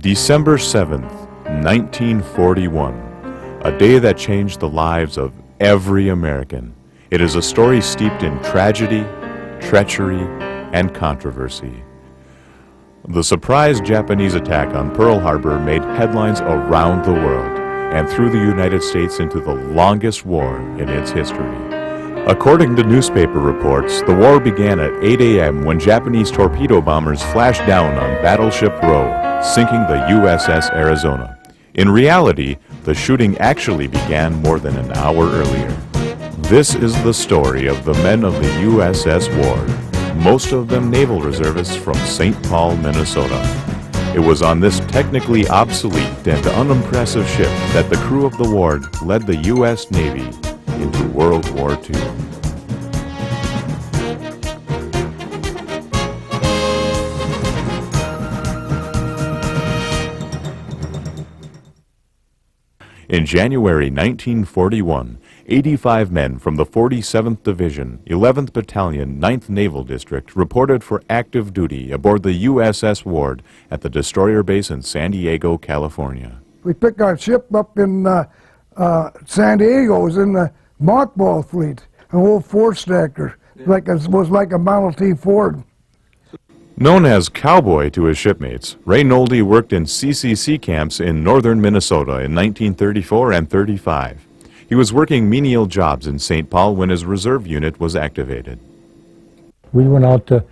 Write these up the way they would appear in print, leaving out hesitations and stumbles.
December 7th, 1941, a day that changed the lives of every American. It is a story steeped in tragedy, treachery, and controversy. The surprise Japanese attack on Pearl Harbor made headlines around the world and threw the United States into the longest war in its history. According to newspaper reports, the war began at 8 a.m. when Japanese torpedo bombers flashed down on Battleship Row, sinking the USS Arizona. In reality, the shooting actually began more than an hour earlier. This is the story of the men of the USS Ward, most of them naval reservists from St. Paul, Minnesota. It was on this technically obsolete and unimpressive ship that the crew of the Ward led the U.S. Navy into World War II. In January 1941, 85 men from the 47th Division, 11th Battalion, 9th Naval District reported for active duty aboard the USS Ward at the destroyer base in San Diego, California. We picked our ship up in San Diego. It was in the mothball fleet, an old four-stacker, like it was like a Model T Ford. Known as Cowboy to his shipmates, Ray Nolde worked in CCC camps in northern Minnesota in 1934 and 35. He was working menial jobs in St. Paul when his reserve unit was activated. We went out to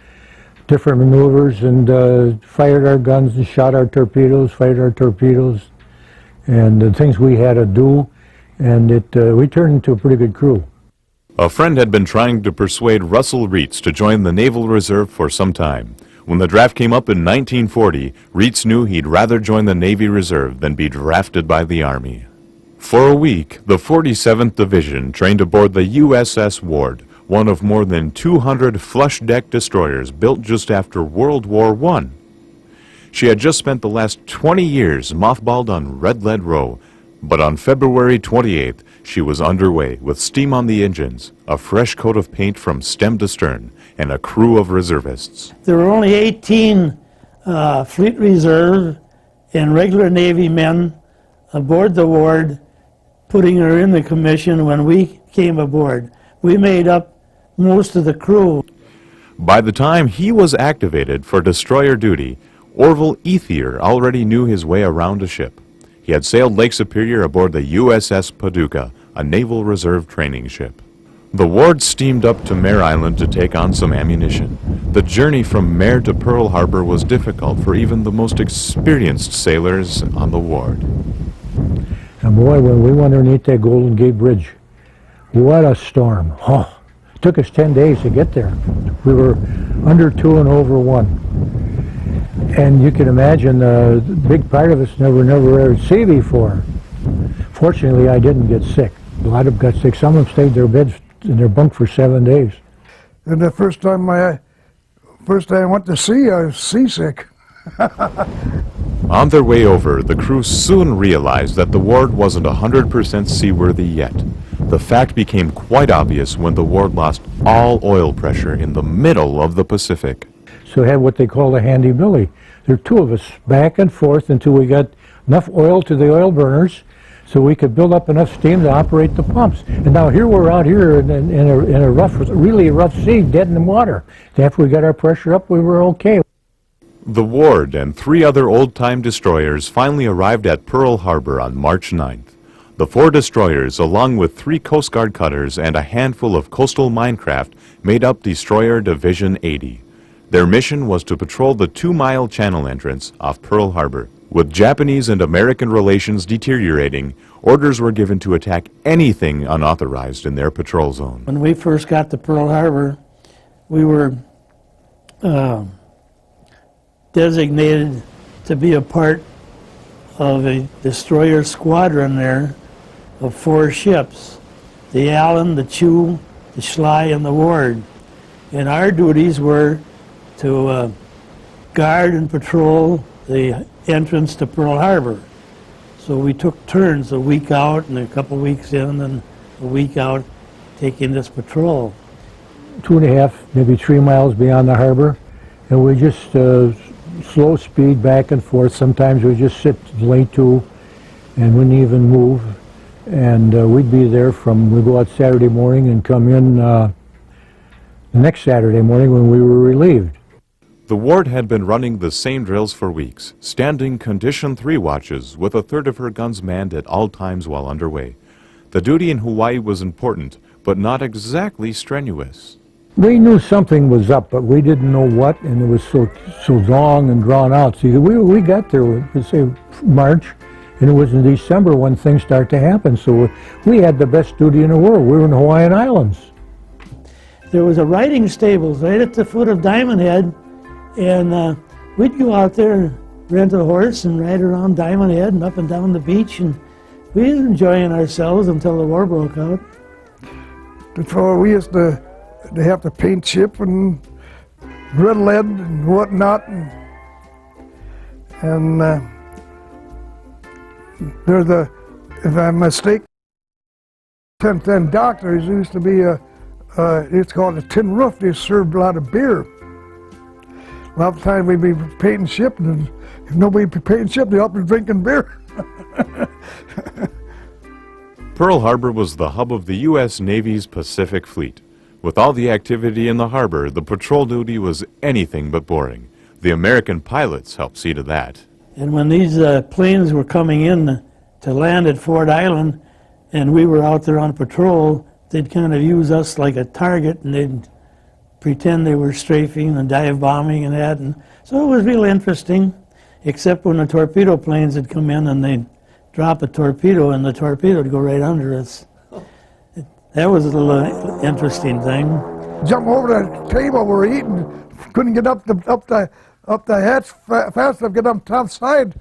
different maneuvers and fired our guns and shot our torpedoes, fired our torpedoes, and the things we had to do, and we turned into a pretty good crew. A friend had been trying to persuade Russell Reitz to join the Naval Reserve for some time. When the draft came up in 1940, Reitz knew he'd rather join the Navy Reserve than be drafted by the Army. For a week, the 47th Division trained aboard the USS Ward, one of more than 200 flush-deck destroyers built just after World War I. She had just spent the last 20 years mothballed on Red Lead Row, but on February 28th, she was underway with steam on the engines, a fresh coat of paint from stem to stern, and a crew of reservists. There were only 18 Fleet Reserve and regular Navy men aboard the Ward, putting her in the commission when we came aboard. We made up most of the crew. By the time he was activated for destroyer duty, Orville Ethier already knew his way around a ship. He had sailed Lake Superior aboard the USS Paducah, a Naval Reserve training ship. The Ward steamed up to Mare Island to take on some ammunition. The journey from Mare to Pearl Harbor was difficult for even the most experienced sailors on the Ward. And boy, when we went underneath that Golden Gate Bridge, what a storm. Oh, it took us 10 days to get there. We were under 2 and over 1. And you can imagine a big part of us never ever seen before. Fortunately, I didn't get sick. A lot of them got sick. Some of them stayed in their bunk for 7 days. And the first time I went to sea, I was seasick. On their way over, the crew soon realized that the Ward wasn't 100% seaworthy yet. The fact became quite obvious when the Ward lost all oil pressure in the middle of the Pacific. So we had what they call a handy billy. There were 2 of us back and forth until we got enough oil to the oil burners so we could build up enough steam to operate the pumps. And now here we're out here in a rough, really rough sea, dead in the water. After we got our pressure up, we were okay. The Ward and 3 other old-time destroyers finally arrived at Pearl Harbor on March 9th. The 4 destroyers, along with 3 Coast Guard cutters and a handful of coastal minecraft, made up Destroyer Division 80. Their mission was to patrol the 2-mile channel entrance off Pearl Harbor. With Japanese and American relations deteriorating, orders were given to attack anything unauthorized in their patrol zone. When we first got to Pearl Harbor, we were designated to be a part of a destroyer squadron there of 4 ships, the Allen, the Chew, the Schley, and the Ward. And our duties were to guard and patrol the entrance to Pearl Harbor. So we took turns, a week out and a couple weeks in and a week out taking this patrol. 2.5, maybe 3 miles beyond the harbor, and we just slow speed back and forth. Sometimes we just sit lay to and wouldn't even move. And we'd be there we'd go out Saturday morning and come in the next Saturday morning when we were relieved. The Ward had been running the same drills for weeks, standing Condition 3 watches with a third of her guns manned at all times while underway. The duty in Hawaii was important, but not exactly strenuous. We knew something was up, but we didn't know what, and it was so long and drawn out. See, we got there, let's say, March, and it was in December when things started to happen. So we had the best duty in the world. We were in the Hawaiian Islands. There was a riding stables right at the foot of Diamond Head, and we'd go out there and rent a horse and ride around Diamond Head and up and down the beach, and we were enjoying ourselves until the war broke out. Before we used to have to paint ship and red lead and whatnot, and there's if I'm mistaken, 10 doctors used to be it's called a tin roof. They served a lot of beer. A lot of the time we'd be painting ship, and if nobody be painting ship, they'd all be drinking beer. Pearl Harbor was the hub of the U.S. Navy's Pacific Fleet. With all the activity in the harbor, the patrol duty was anything but boring. The American pilots helped see to that. And when these planes were coming in to land at Ford Island, and we were out there on patrol, they'd kind of use us like a target, and they'd pretend they were strafing and dive bombing and that. And so it was really interesting, except when the torpedo planes would come in and they'd drop a torpedo, and the torpedo would go right under us. That was a little interesting thing. Jump over the table we were eating, couldn't get up the hatch fast enough, get up top side,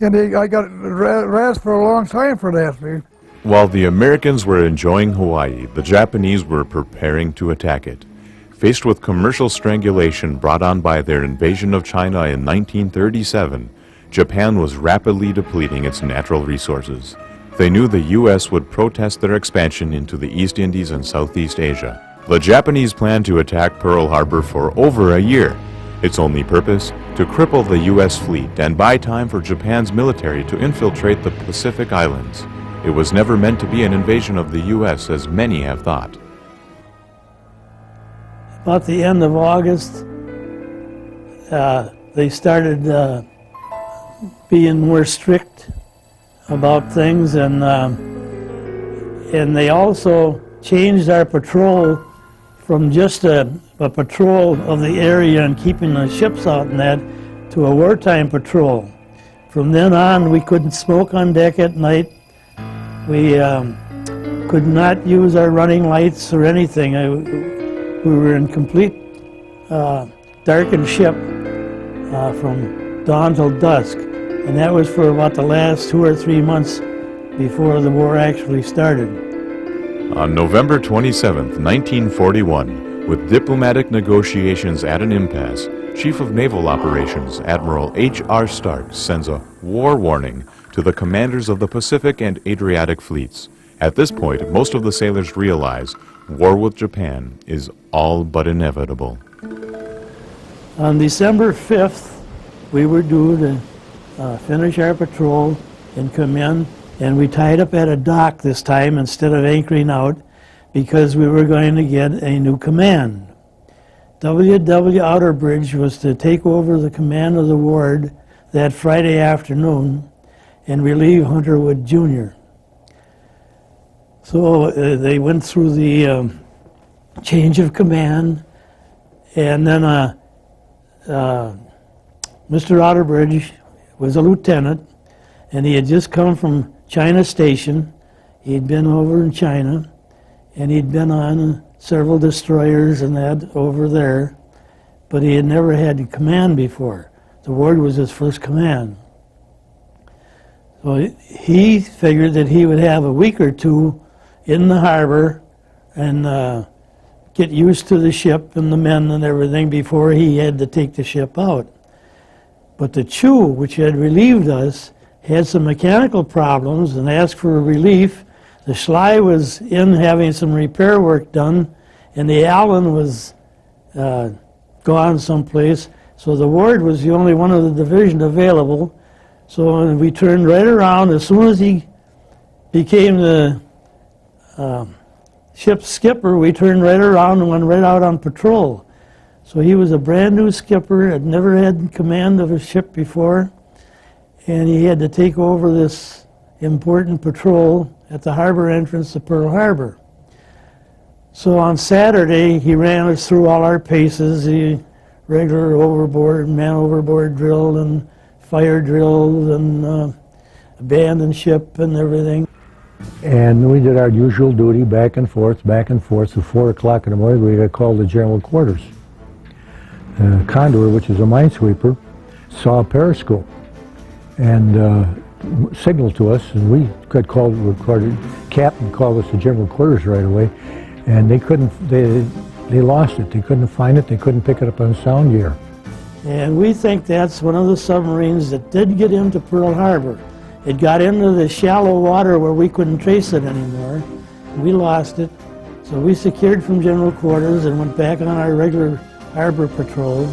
and I got razzed for a long time for that. While the Americans were enjoying Hawaii, the Japanese were preparing to attack it. Faced with commercial strangulation brought on by their invasion of China in 1937, Japan was rapidly depleting its natural resources. They knew the U.S. would protest their expansion into the East Indies and Southeast Asia. The Japanese planned to attack Pearl Harbor for over a year. Its only purpose? To cripple the U.S. fleet and buy time for Japan's military to infiltrate the Pacific Islands. It was never meant to be an invasion of the U.S. as many have thought. About the end of August, they started being more strict about things, and they also changed our patrol from just a patrol of the area and keeping the ships out and that to a wartime patrol. From then on, we couldn't smoke on deck at night. We could not use our running lights or anything. We were in complete darkened ship from dawn till dusk, and that was for about the last 2 or 3 months before the war actually started. On November 27, 1941, with diplomatic negotiations at an impasse, Chief of Naval Operations Admiral H.R. Stark sends a war warning to the commanders of the Pacific and Adriatic fleets. At this point, most of the sailors realize war with Japan is all but inevitable. On December 5th, we were due to finish our patrol and come in, and we tied up at a dock this time instead of anchoring out because we were going to get a new command. W.W. Outerbridge was to take over the command of the Ward that Friday afternoon and relieve Hunterwood Jr. So they went through the change of command, and then Mr. Outerbridge was a lieutenant, and he had just come from China Station. He'd been over in China, and he'd been on several destroyers and that over there, but he had never had command before. The Ward was his first command. So he figured that he would have a week or two in the harbor and get used to the ship and the men and everything before he had to take the ship out. But the Chew, which had relieved us, had some mechanical problems and asked for relief. The Schley was in having some repair work done, and the Allen was gone someplace. So the Ward was the only one of the division available. So we turned right around. As soon as he became the ship's skipper, we turned right around and went right out on patrol. So he was a brand new skipper, had never had command of a ship before, and he had to take over this important patrol at the harbor entrance to Pearl Harbor. So on Saturday, he ran us through all our paces, the regular overboard, man overboard drill, and fire drill, and abandon ship, and everything. And we did our usual duty, back and forth. So 4 o'clock in the morning, we got called to general quarters. Condor, which is a minesweeper, saw a periscope and signaled to us, and we got called, recorded. Captain called us to general quarters right away, and they couldn't, they lost it. They couldn't find it. They couldn't pick it up on sound gear. And we think that's one of the submarines that did get into Pearl Harbor. It got into the shallow water where we couldn't trace it anymore. We lost it, so we secured from general quarters and went back on our regular harbor patrol.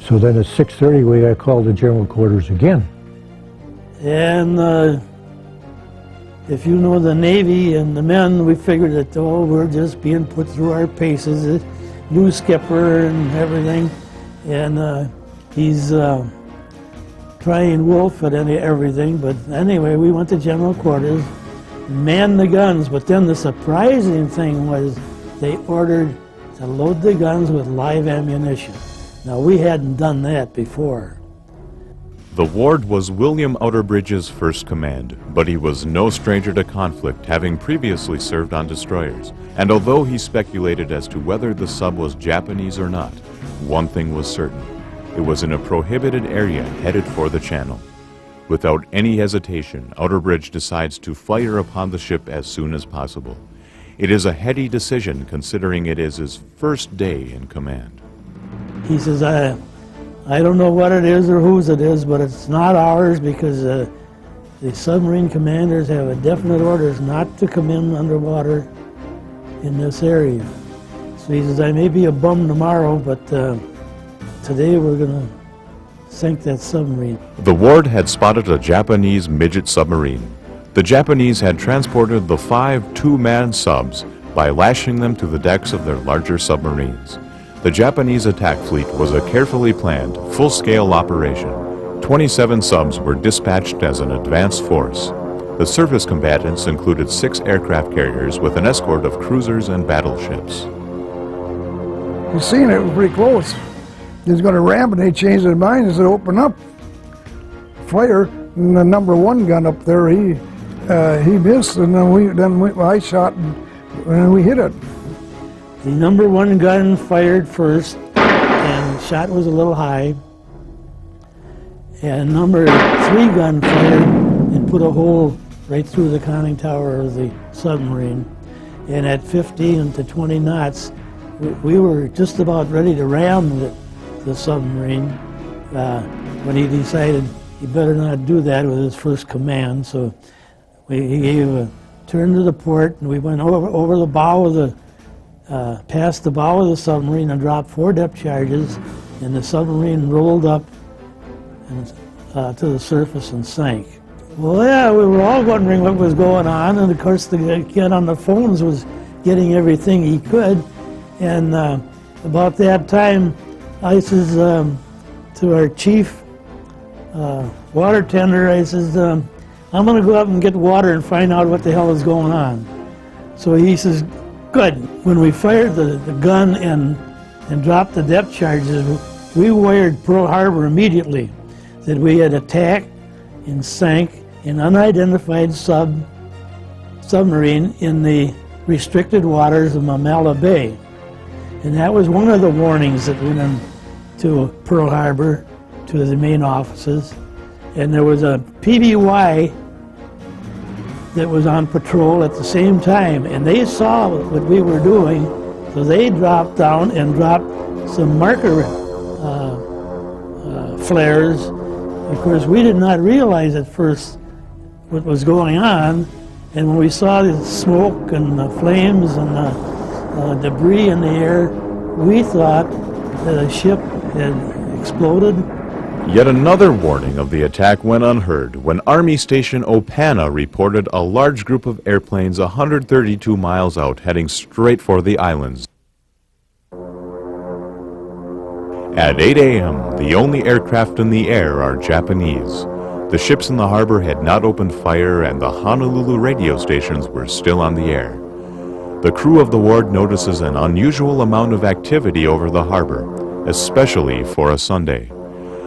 So then at 6:30 we got called to general quarters again. And if you know the Navy and the men, we figured that, oh, we're just being put through our paces, a new skipper and everything. And he's trying wolf at everything. But anyway, we went to general quarters, manned the guns. But then the surprising thing was they ordered to load the guns with live ammunition. Now, we hadn't done that before. The Ward was William Outerbridge's first command, but he was no stranger to conflict, having previously served on destroyers. And although he speculated as to whether the sub was Japanese or not, one thing was certain. It was in a prohibited area headed for the channel. Without any hesitation, Outerbridge decides to fire upon the ship as soon as possible. It is a heady decision considering it is his first day in command. He says, I don't know what it is or whose it is, but it's not ours because the submarine commanders have a definite orders not to come in underwater in this area. So he says, I may be a bum tomorrow, but today we're going to sink that submarine. The Ward had spotted a Japanese midget submarine. The Japanese had transported the 5 two-man subs by lashing them to the decks of their larger submarines. The Japanese attack fleet was a carefully planned, full-scale operation. 27 subs were dispatched as an advance force. The surface combatants included 6 aircraft carriers with an escort of cruisers and battleships. You seen it was pretty close. He was going to ram, and they changed their mind and said, open up, fire. And the number 1 gun up there, he missed, and then I shot, and we hit it. The number 1 gun fired first, and shot was a little high. And number 3 gun fired and put a hole right through the conning tower of the submarine. And at 15 to 20 knots, we were just about ready to ram the submarine when he decided he better not do that with his first command. So he gave a turn to the port, and we went over the bow of the past the bow of the submarine and dropped 4 depth charges, and the submarine rolled up and, to the surface and sank. Well, yeah, we were all wondering what was going on, and of course the kid on the phones was getting everything he could. And about that time, I says to our chief water tender, I says, I'm going to go up and get water and find out what the hell is going on. So he says, good. When we fired the gun and dropped the depth charges, we wired Pearl Harbor immediately that we had attacked and sank an unidentified submarine in the restricted waters of Mamala Bay. And that was one of the warnings that went into Pearl Harbor to the main offices. And there was a PBY that was on patrol at the same time, and they saw what we were doing, so they dropped down and dropped some marker flares. Of course, we did not realize at first what was going on, and when we saw the smoke and the flames and the debris in the air, we thought that a ship exploded. Yet another warning of the attack went unheard when Army Station Opana reported a large group of airplanes 132 miles out heading straight for the islands. At 8 a.m., the only aircraft in the air are Japanese. The ships in the harbor had not opened fire and the Honolulu radio stations were still on the air. The crew of the Ward notices an unusual amount of activity over the harbor, especially for a Sunday.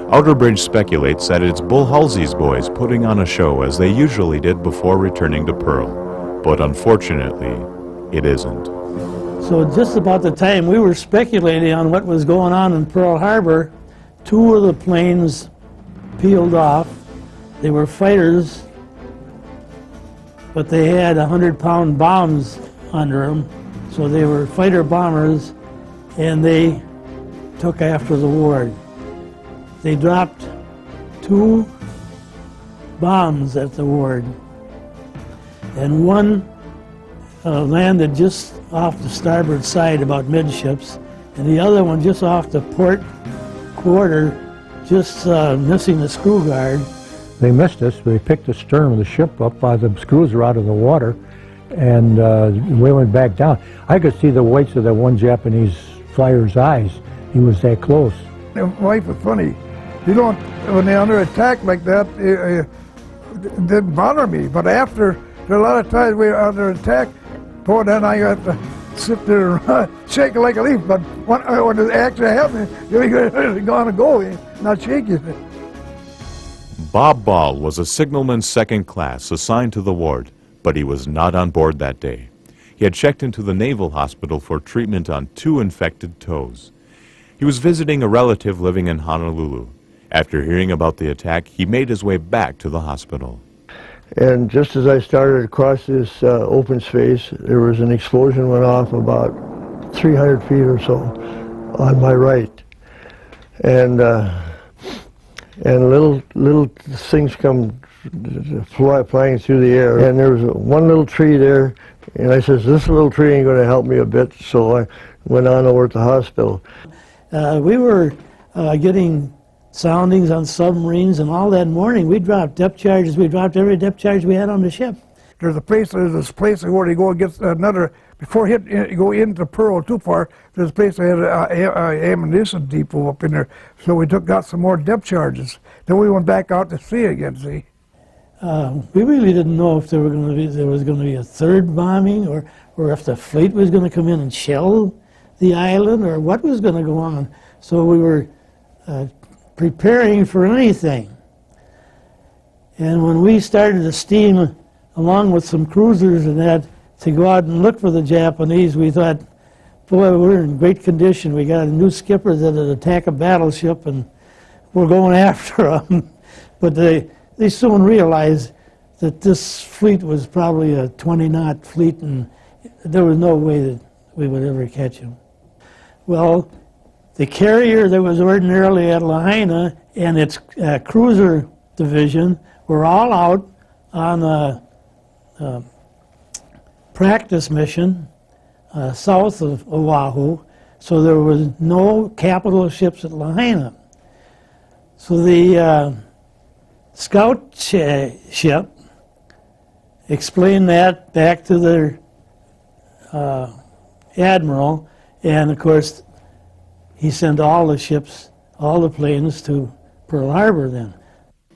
Outerbridge speculates that it's Bull Halsey's boys putting on a show as they usually did before returning to Pearl. But unfortunately, it isn't. So just about the time we were speculating on what was going on in Pearl Harbor, two of the planes peeled off. They were fighters, but they had 100-pound bombs under them. So they were fighter bombers, and they took after the Ward. They dropped 2 bombs at the Ward, and one landed just off the starboard side about midships, and the other one just off the port quarter, just missing the screw guard. They missed us. They picked the stern of the ship up while the screws were out of the water, and we went back down. I could see the whites of that one Japanese flyer's eyes. He was that close. My wife was funny. You don't, when they're under attack like that, it didn't bother me. But after, a lot of times we were under attack, boy, then I got to sit there and shake like a leaf. But when it actually happened, you're going to go, not shaking. Bob Ball was a signalman second class assigned to the Ward, but he was not on board that day. He had checked into the Naval Hospital for treatment on 2 infected toes. He was visiting a relative living in Honolulu. After hearing about the attack, he made his way back to the hospital. And just as I started across this open space, there was an explosion went off about 300 feet or so on my right. And little things come flying through the air. And there was one little tree there, and I says, this little tree ain't going to help me a bit, so I went on over to the hospital. We were getting soundings on submarines, and all that morning we dropped depth charges. We dropped every depth charge we had on the ship. There's this place where you go and get another, before you go into Pearl too far, there's a place that had an ammunition depot up in there. So we got some more depth charges. Then we went back out to sea again, see. We really didn't know if there was going to be a third bombing, or if the fleet was going to come in and shell the island, or what was going to go on. So we were preparing for anything. And when we started to steam along with some cruisers and that to go out and look for the Japanese, we thought, boy, we're in great condition. We got a new skipper that'll attack a battleship, and we're going after them. But they soon realized that this fleet was probably a 20-knot fleet, and there was no way that we would ever catch them. Well, the carrier that was ordinarily at Lahaina and its cruiser division were all out on a practice mission south of Oahu, so there was no capital ships at Lahaina. So the scout ship explained that back to their admiral, and of course he sent all the ships, all the planes to Pearl Harbor then.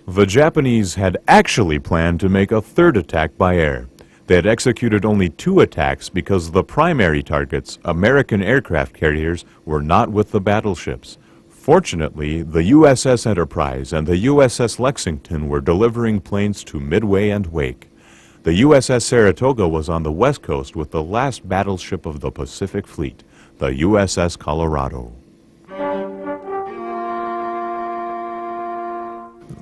The Japanese had actually planned to make a third attack by air. They had executed only 2 attacks because the primary targets, American aircraft carriers, were not with the battleships. Fortunately, the USS Enterprise and the USS Lexington were delivering planes to Midway and Wake. The USS Saratoga was on the west coast with the last battleship of the Pacific Fleet, the USS Colorado.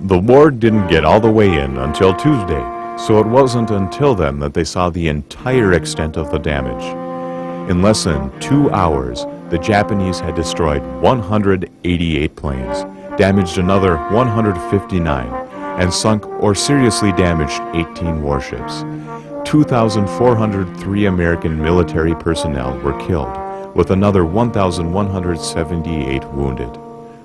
The Ward didn't get all the way in until Tuesday, so it wasn't until then that they saw the entire extent of the damage. In less than 2 hours, the Japanese had destroyed 188 planes, damaged another 159, and sunk or seriously damaged 18 warships. 2,403 American military personnel were killed, with another 1,178 wounded.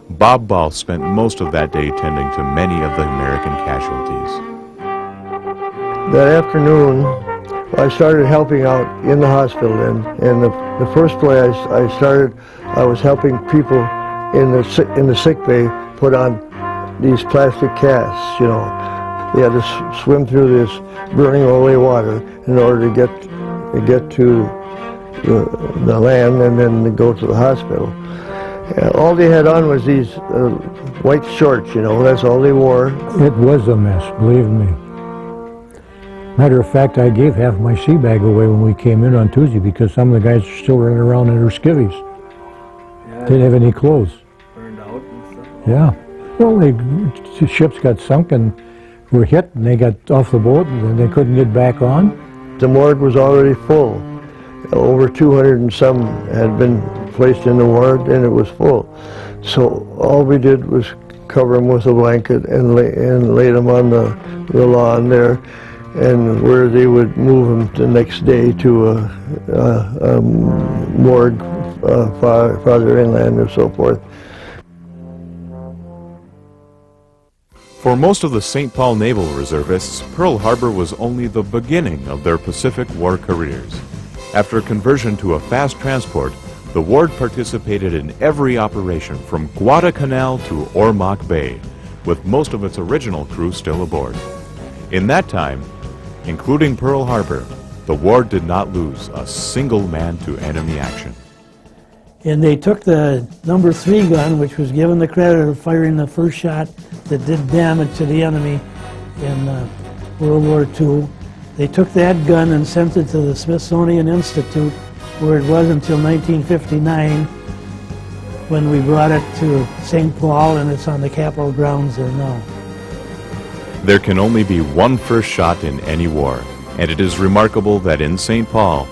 Bob Ball spent most of that day tending to many of the American casualties. That afternoon, I started helping out in the hospital, and the first play I started, I was helping people in the sick bay put on these plastic casts. You know, they had to swim through this burning away water in order to get to the land and then to go to the hospital. All they had on was these white shorts. You know, that's all they wore. It was a mess, believe me. Matter of fact, I gave half my sea bag away when we came in on Tuesday because some of the guys are still running around in their skivvies. Yeah, Didn't have any clothes. burned out and stuff. Yeah. Well, the ships got sunk and were hit, and they got off the boat, and they couldn't get back on. The morgue was already full. Over 200 and some had been placed in the ward, and it was full. So all we did was cover them with a blanket and lay them on the lawn there, and where they would move them the next day to a morgue farther inland or so forth. For most of the St. Paul Naval Reservists, Pearl Harbor was only the beginning of their Pacific War careers. After conversion to a fast transport, the Ward participated in every operation from Guadalcanal to Ormoc Bay, with most of its original crew still aboard. In that time, including Pearl Harbor, the Ward did not lose a single man to enemy action. And they took the number 3 gun, which was given the credit of firing the first shot that did damage to the enemy in World War II. They took that gun and sent it to the Smithsonian Institute, where it was until 1959, when we brought it to St. Paul, and it's on the Capitol grounds there now. There can only be one first shot in any war, and it is remarkable that in St. Paul,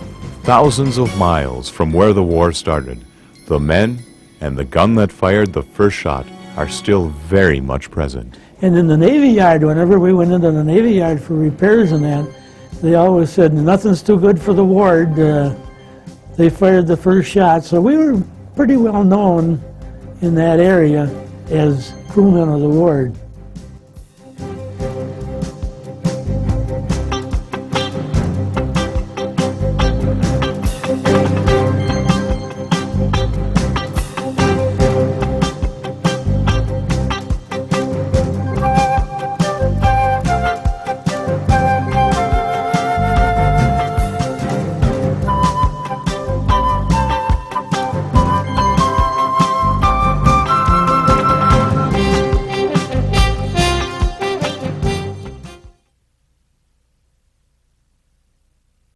thousands of miles from where the war started, the men and the gun that fired the first shot are still very much present. And in the Navy Yard, whenever we went into the Navy Yard for repairs and that, they always said, nothing's too good for the Ward. They fired the first shot. So we were pretty well known in that area as crewmen of the Ward.